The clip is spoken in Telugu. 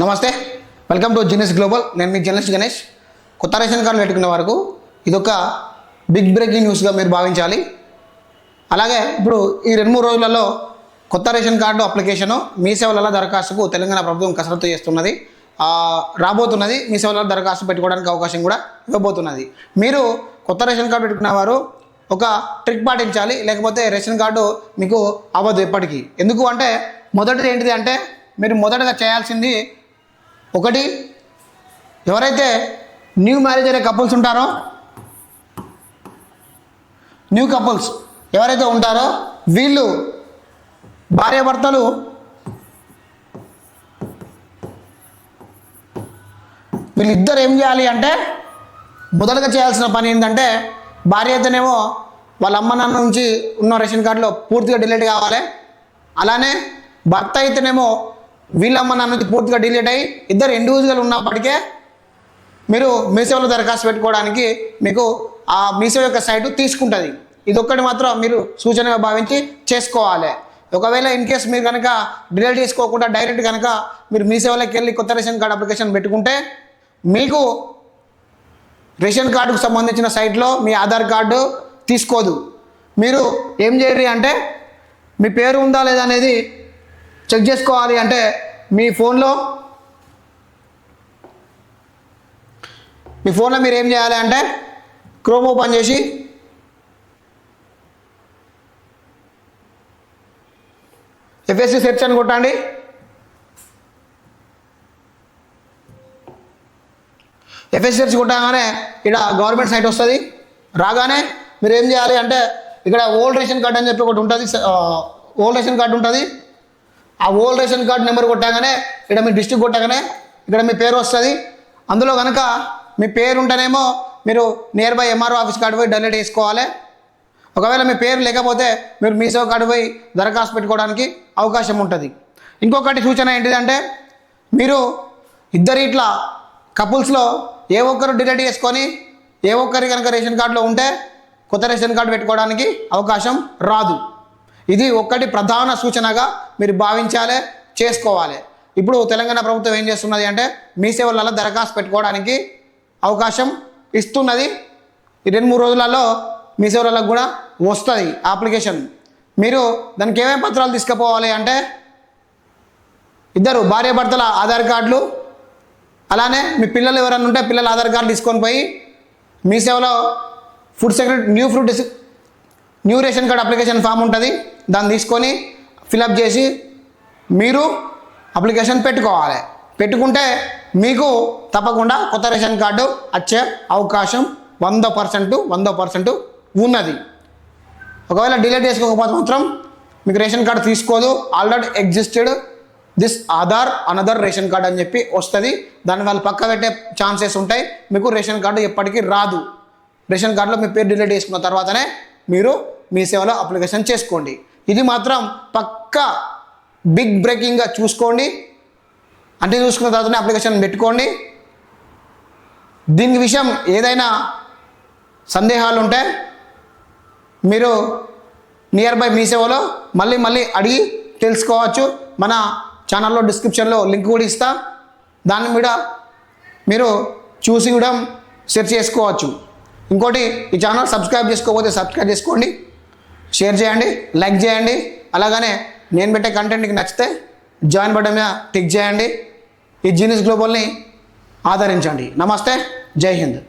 నమస్తే, వెల్కమ్ టు జీనియస్ గ్లోబల్. నేను మీ జర్నలిస్ట్ గణేష్. కొత్త రేషన్ కార్డులు పెట్టుకునే వరకు ఇదొక బిగ్ బ్రేకింగ్ న్యూస్గా మీరు భావించాలి. అలాగే ఇప్పుడు ఈ 2-3 రోజులలో కొత్త రేషన్ కార్డు అప్లికేషను మీ సేవల దరఖాస్తుకు తెలంగాణ ప్రభుత్వం కసరత్తు చేస్తున్నది, రాబోతున్నది. మీ సేవల దరఖాస్తు పెట్టుకోవడానికి అవకాశం కూడా ఇవ్వబోతున్నది. మీరు కొత్త రేషన్ కార్డు పెట్టుకున్న వారు ఒక ట్రిక్ పాటించాలి, లేకపోతే రేషన్ కార్డు మీకు అవ్వదు ఎప్పటికీ. ఎందుకు అంటే మొదటిది ఏంటిది అంటే మీరు మొదటగా చేయాల్సింది ఒకటి, ఎవరైతే న్యూ మ్యారేజ్ అయ్యే కపుల్స్ ఉంటారో, న్యూ కపుల్స్ ఎవరైతే ఉంటారో వీళ్ళు భార్యాభర్తలు వీళ్ళిద్దరు ఏం చేయాలి అంటే మొదటగా చేయాల్సిన పని ఏంటంటే భార్య అయితేనేమో వాళ్ళ అమ్మ నాన్న నుంచి ఉన్న రేషన్ కార్డులో పూర్తిగా డిలీట్ కావాలి. అలానే భర్త అయితేనేమో వీళ్ళ అమ్మ నాన్న నుంచి పూర్తిగా డిలీట్ అయ్యి ఇద్దరు ఇండివిజువల్ ఉన్నప్పటికే మీరు మీసేవలో దరఖాస్తు పెట్టుకోవడానికి మీకు ఆ మీసేవ యొక్క సైటు తీసుకుంటుంది. ఇదొక్కటి మాత్రం మీరు సూచనగా భావించి చేసుకోవాలి. ఒకవేళ ఇన్ కేస్ మీరు కనుక డిలీట్ చేసుకోకుండా డైరెక్ట్ కనుక మీరు మీసేవలోకి వెళ్ళి కొత్త రేషన్ కార్డు అప్లికేషన్ పెట్టుకుంటే మీకు రేషన్ కార్డుకు సంబంధించిన సైట్లో మీ ఆధార్ కార్డు తీసుకోదు. మీరు ఏం చేయాలి అంటే మీ పేరు ఉందా లేదా అనేది చెక్ చేసుకోవాలి. అంటే మీ ఫోన్లో మీరు ఏం చేయాలి అంటే క్రోమ్ ఓపెన్ చేసి ఎఫ్ఎస్సి సెర్చ్ అని కొట్టండి. ఎఫ్ఎస్సి సెర్చ్ కొట్టగానే ఇక్కడ గవర్నమెంట్ సైట్ వస్తుంది. రాగానే మీరు ఏం చేయాలి అంటే ఇక్కడ ఓల్డ్ రేషన్ కార్డు అని చెప్పి ఒకటి ఉంటుంది, ఓల్డ్ రేషన్ కార్డు ఉంటుంది. ఆ ఓల్డ్ రేషన్ కార్డు నెంబర్ కొట్టగానే ఇక్కడ మీ డిస్ట్రిక్ట్ కొట్టగానే ఇక్కడ మీ పేరు వస్తుంది. అందులో కనుక మీ పేరు ఉంటేనేమో మీరు near by MRO office card పోయి డైరెక్ట్ వేసుకోవాలి. ఒకవేళ మీ పేరు లేకపోతే మీరు మీసేవ కార్డు పోయి దరఖాస్తు పెట్టుకోవడానికి అవకాశం ఉంటుంది. ఇంకొకటి సూచన ఏంటిదంటే మీరు ఇద్దరు ఇట్లా కపుల్స్లో ఏ ఒక్కరు డిలీట్ చేసుకొని ఏ ఒక్కరి కనుక రేషన్ కార్డులో ఉంటే కొత్త రేషన్ కార్డు పెట్టుకోవడానికి అవకాశం రాదు. ఇది ఒక్కటి ప్రధాన సూచనగా మీరు భావించాలి, చేసుకోవాలి. ఇప్పుడు తెలంగాణ ప్రభుత్వం ఏం చేస్తున్నది అంటే మీ సేవలలో దరఖాస్తు పెట్టుకోవడానికి అవకాశం ఇస్తున్నది. ఈ 2-3 రోజులలో మీ సేవలకు కూడా వస్తుంది అప్లికేషన్. మీరు దానికి ఏమేమి పత్రాలు తీసుకుపోవాలి అంటే ఇద్దరు భార్యాభర్తల ఆధార్ కార్డులు, అలానే మీ పిల్లలు ఎవరైనా ఉంటే పిల్లల ఆధార్ కార్డు తీసుకొని పోయి మీ సేవలో food secretary new ration card application form ఉంటుంది, దాన్ని తీసుకొని ఫిలప్ చేసి మీరు అప్లికేషన్ పెట్టుకోవాలి. పెట్టుకుంటే మీకు తప్పకుండా కొత్త రేషన్ కార్డు వచ్చే అవకాశం 100% ఉన్నది. ఒకవేళ డిలీట్ చేసుకోకపోతే మాత్రం మీకు రేషన్ కార్డు తీసుకోదు. Already existed this Aadhaar another ration card అని చెప్పి వస్తుంది. దాన్ని వాళ్ళు పక్క పెట్టే ఛాన్సెస్ ఉంటాయి. మీకు రేషన్ కార్డు ఎప్పటికీ రాదు. రేషన్ కార్డులో మీ పేరు డిలీట్ చేసుకున్న తర్వాతనే మీరు మీ సేవలో అప్లికేషన్ చేసుకోండి. ఇది మాత్రం పక్కా బిగ్ బ్రేకింగ్గా చూసుకోండి. అంటే చూసుకున్న తర్వాతనే అప్లికేషన్ పెట్టుకోండి. దీని విషయం ఏదైనా సందేహాలు ఉంటే మీరు నియర్ బై మీ సేవలో మళ్ళీ అడిగి తెలుసుకోవచ్చు. మన ఛానల్లో డిస్క్రిప్షన్లో లింక్ కూడా ఇస్తా, దాని మీద మీరు చూసి కూడా సెర్చ్ చేసుకోవచ్చు. ఇంకోటి, ఈ ఛానల్ సబ్స్క్రైబ్ చేసుకోకపోతే సబ్స్క్రైబ్ చేసుకోండి, షేర్ చేయండి, లైక్ చేయండి. అలాగనే నేను పెట్టే కంటెంట్ మీకు నచ్చితే జాయిన్ బటన్ మీద టిక్ చేయండి. ఈ జీనియస్ గ్లోబల్ని ఆదరించండి. నమస్తే, జై హింద్.